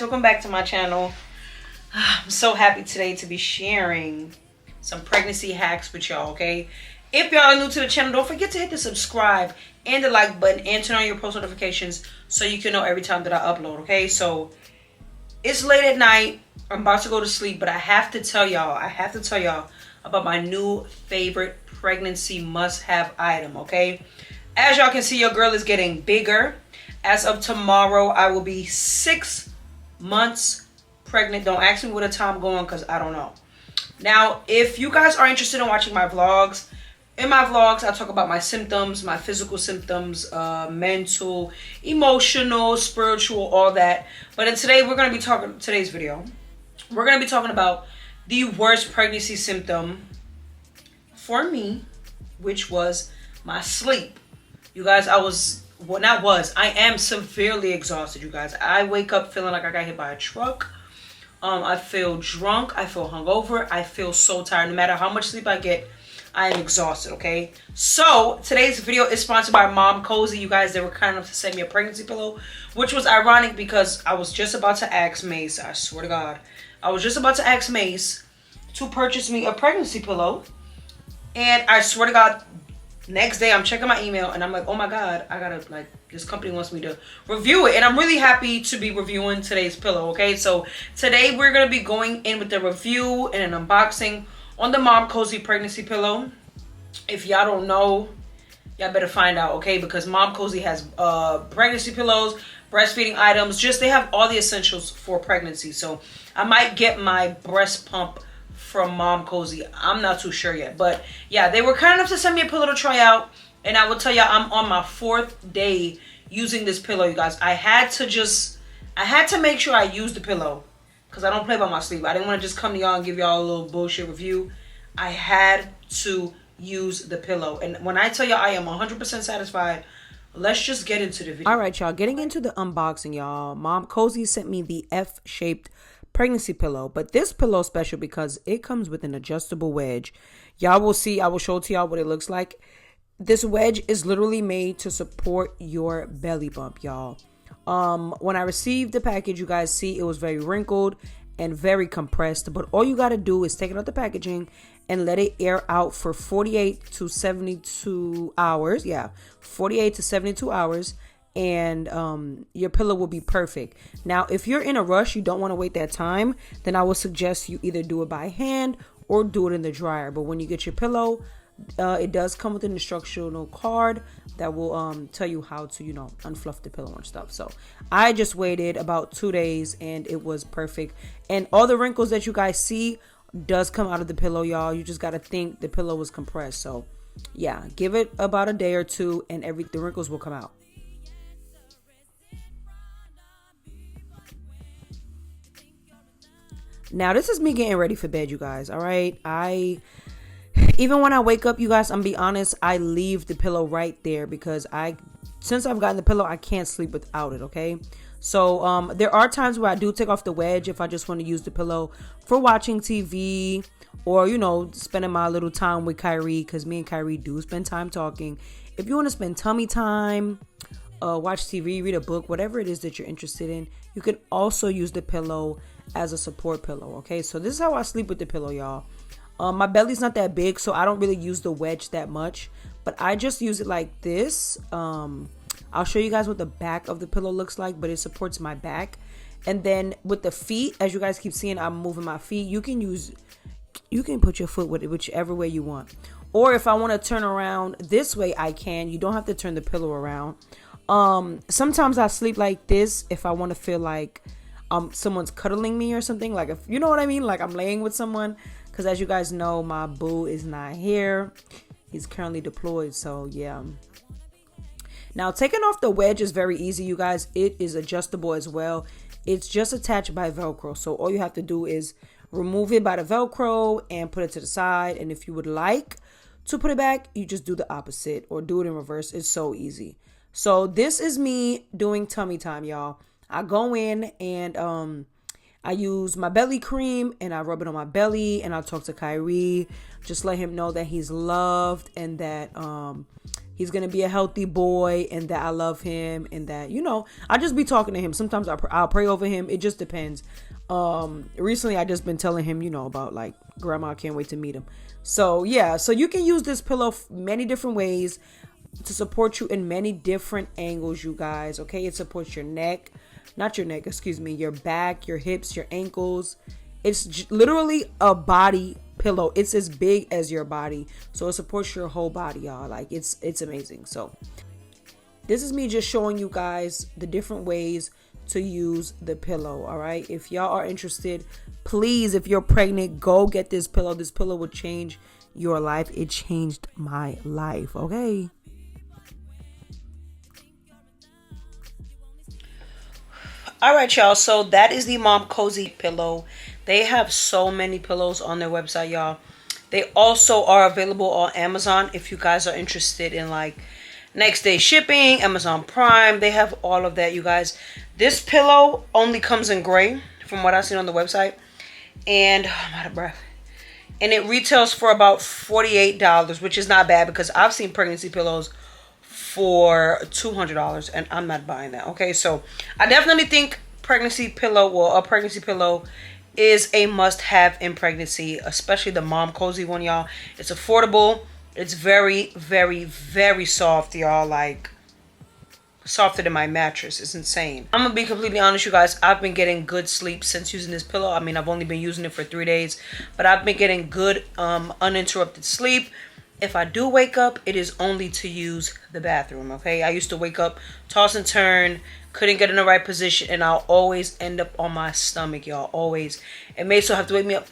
welcome back to my channel. I'm so happy today to be sharing some pregnancy hacks with y'all, okay? If y'all are new to the channel, don't forget to hit the subscribe and the like button and turn on your post notifications so you can know every time that I upload, okay? So it's late at night. I'm about to go to sleep, but I have to tell y'all about my new favorite pregnancy must-have item, okay? As y'all can see, your girl is getting bigger. As of tomorrow, I will be 6 months pregnant. Don't ask me where the time going because I don't know. Now, if you guys are interested in watching my vlogs, in my vlogs, I talk about my symptoms, my physical symptoms, mental, emotional, spiritual, all that. But today, today's video, we're going to be talking about the worst pregnancy symptom for me, which was my sleep. You guys, I am severely exhausted, you guys. I wake up feeling like I got hit by a truck. I feel drunk. I feel hungover. I feel so tired. No matter how much sleep I get, I am exhausted, okay? So, today's video is sponsored by Mom Cozy. You guys, they were kind enough to send me a pregnancy pillow, which was ironic because I was just about to ask Mace, I swear to God. I was just about to ask Mace to purchase me a pregnancy pillow. And I swear to God, next day I'm checking my email and I'm like, oh my God, this company wants me to review it. And I'm really happy to be reviewing today's pillow, okay? So today we're going to be going in with the review and an unboxing on the Mom Cozy pregnancy pillow. If y'all don't know, y'all better find out, okay? Because Mom Cozy has pregnancy pillows, breastfeeding items, they have all the essentials for pregnancy. So I might get my breast pump from Mom Cozy. I'm not too sure yet. But yeah, they were kind enough to send me a pillow to try out. And I will tell y'all, I'm on my 4th day using this pillow, you guys. I had to make sure I used the pillow because I don't play by my sleep. I didn't want to just come to y'all and give y'all a little bullshit review. I had to use the pillow. And when I tell y'all I am 100% satisfied, let's just get into the video. All right, y'all. Getting into the unboxing, y'all. Mom Cozy sent me the F-shaped pregnancy pillow, but this pillow is special because it comes with an adjustable wedge. Y'all will see. I will show to y'all what it looks like. This wedge is literally made to support your belly bump, y'all. When I received the package, you guys see it was very wrinkled and very compressed, but all you got to do is take it out the packaging and let it air out for 48 to 72 hours. Yeah, 48 to 72 hours. And your pillow will be perfect. Now, if you're in a rush, you don't want to wait that time, then I would suggest you either do it by hand or do it in the dryer. But when you get your pillow, it does come with an instructional card that will tell you how to, unfluff the pillow and stuff. So I just waited about 2 days and it was perfect. And all the wrinkles that you guys see does come out of the pillow, y'all. You just got to think the pillow was compressed. So yeah, give it about a day or two and the wrinkles will come out. Now, this is me getting ready for bed, you guys. All right. Even when I wake up, you guys, I'm be honest, I leave the pillow right there because since I've gotten the pillow, I can't sleep without it. Okay. So, there are times where I do take off the wedge if I just want to use the pillow for watching TV or, spending my little time with Kyrie, because me and Kyrie do spend time talking. If you want to spend tummy time, watch TV, read a book, whatever it is that you're interested in, you can also use the pillow as a support pillow. Okay, so this is how I sleep with the pillow, y'all. My belly's not that big, so I don't really use the wedge that much, but I just use it like this. I'll show you guys what the back of the pillow looks like, but it supports my back. And then with the feet, as you guys keep seeing, I'm moving my feet. You can put your foot with it whichever way you want. Or if I want to turn around this way, I can. You don't have to turn the pillow around. Sometimes I sleep like this if I want to feel like someone's cuddling me or something, like, if you know what I mean, like I'm laying with someone, because as you guys know, my boo is not here. He's currently deployed. So yeah. Now, taking off the wedge is very easy, you guys. It is adjustable as well. It's just attached by Velcro, so all you have to do is remove it by the Velcro and put it to the side. And if you would like to put it back, you just do the opposite or do it in reverse. It's so easy. So this is me doing tummy time, y'all. I go in and I use my belly cream and I rub it on my belly and I talk to Kyrie. Just let him know that he's loved and that he's gonna be a healthy boy, and that I love him, and that, you know, I just be talking to him. Sometimes I'll pray over him. It just depends. Recently I just been telling him, you know, about like grandma, I can't wait to meet him. So yeah, so you can use this pillow many different ways to support you in many different angles, you guys. Okay, it supports your neck, not your neck, excuse me, your back, your hips, your ankles. It's literally a body pillow. It's as big as your body, so it supports your whole body, y'all. Like it's amazing. So this is me just showing you guys the different ways to use the pillow. All right, if y'all are interested, please, if you're pregnant, go get this pillow. This pillow will change your life. It changed my life. Okay. All right, y'all. So that is the Mom Cozy pillow. They have so many pillows on their website, y'all. They also are available on Amazon if you guys are interested in like next day shipping, Amazon Prime. They have all of that, you guys. This pillow only comes in gray from what I've seen on the website. And I'm out of breath. And it retails for about $48, which is not bad because I've seen pregnancy pillows for $200 and I'm not buying that. Okay, so I definitely think a pregnancy pillow is a must-have in pregnancy, especially the Mom Cozy one, y'all. It's affordable. It's very, very, very soft, y'all. Like softer than my mattress. It's insane. I'm gonna be completely honest, you guys. I've been getting good sleep since using this pillow. I mean, I've only been using it for 3 days, but I've been getting good uninterrupted sleep. If I do wake up, it is only to use the bathroom. Okay, I used to wake up, toss and turn, couldn't get in the right position, and I'll always end up on my stomach, y'all. Always. And may still have to wake me up.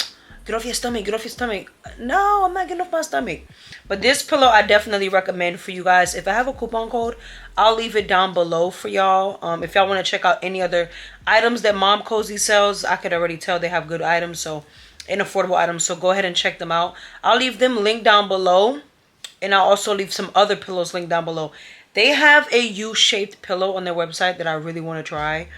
Get off your stomach. Get off your stomach. No, I'm not getting off my stomach. But this pillow I definitely recommend for you guys. If I have a coupon code, I'll leave it down below for y'all. If y'all want to check out any other items that Mom Cozy sells, I could already tell they have good items, so and affordable items. So go ahead and check them out. I'll leave them linked down below, and I'll also leave some other pillows linked down below. They have a U-shaped pillow on their website that I really want to try.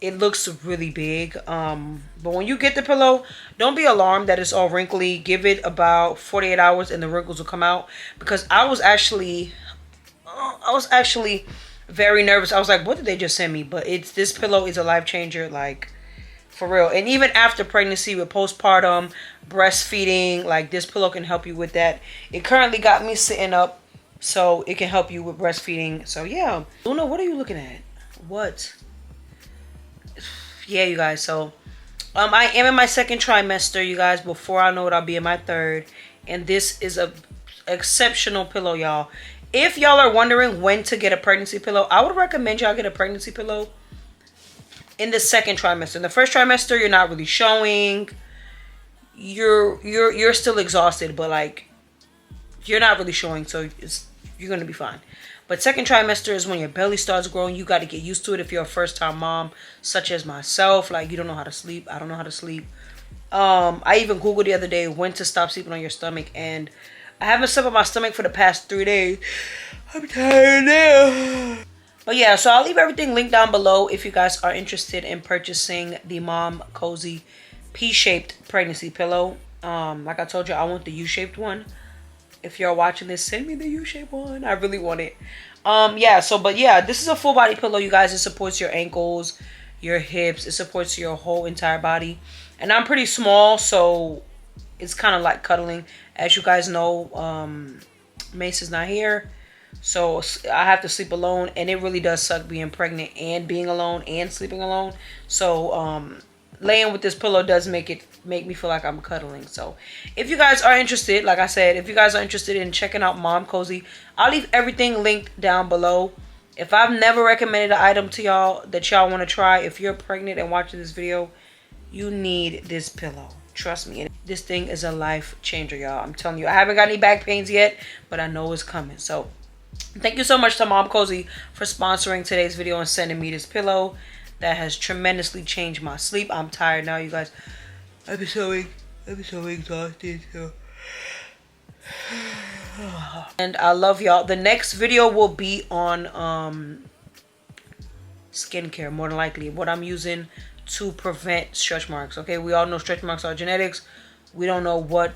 It looks really big. But when you get the pillow, don't be alarmed that it's all wrinkly. Give it about 48 hours and the wrinkles will come out. Because I was actually very nervous. I was like, what did they just send me? But this pillow is a life changer, like for real. And even after pregnancy, with postpartum, breastfeeding, like this pillow can help you with that. It currently got me sitting up, so it can help you with breastfeeding. So yeah. Luna, what are you looking at? What? Yeah, you guys, so I am in my second trimester, you guys. Before I know it, I'll be in my third, and this is a exceptional pillow, y'all. If y'all are wondering when to get a pregnancy pillow, I would recommend y'all get a pregnancy pillow in the second trimester. In the first trimester, you're not really showing. You're still exhausted, but like you're not really showing, so you're gonna be fine. But second trimester is when your belly starts growing. You got to get used to it if you're a first-time mom, such as myself. Like, you don't know how to sleep. I don't know how to sleep. I even Googled the other day when to stop sleeping on your stomach. And I haven't slept on my stomach for the past 3 days. I'm tired now. But yeah, so I'll leave everything linked down below if you guys are interested in purchasing the Mom Cozy P-shaped pregnancy pillow. Like I told you, I want the U-shaped one. If you're watching this, send me the U-shaped one. I really want it. But yeah, this is a full body pillow, you guys. It supports your ankles, your hips. It supports your whole entire body. And I'm pretty small, so it's kind of like cuddling. As you guys know, Mace is not here, so I have to sleep alone. And it really does suck being pregnant and being alone and sleeping alone. So laying with this pillow does make me feel like I'm cuddling. So if you guys are interested, like I said, if you guys are interested in checking out Mom Cozy, I'll leave everything linked down below. If I've never recommended an item to y'all that y'all want to try, if you're pregnant and watching this video, you need this pillow. Trust me, this thing is a life changer, y'all. I'm telling you, I haven't got any back pains yet, but I know it's coming. So thank you so much to Mom Cozy for sponsoring today's video and sending me this pillow that has tremendously changed my sleep. I'm tired now, you guys. I'm so exhausted. So. And I love y'all. The next video will be on skincare, more than likely. What I'm using to prevent stretch marks. Okay, we all know stretch marks are genetics. We don't know what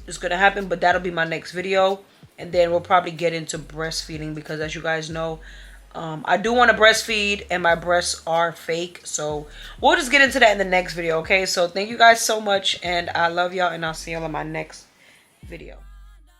is going to happen, but that'll be my next video. and then we'll probably get into breastfeeding, because as you guys know, I do want to breastfeed and my breasts are fake. So we'll just get into that in the next video, okay? So thank you guys so much, and I love y'all, and I'll see y'all in my next video.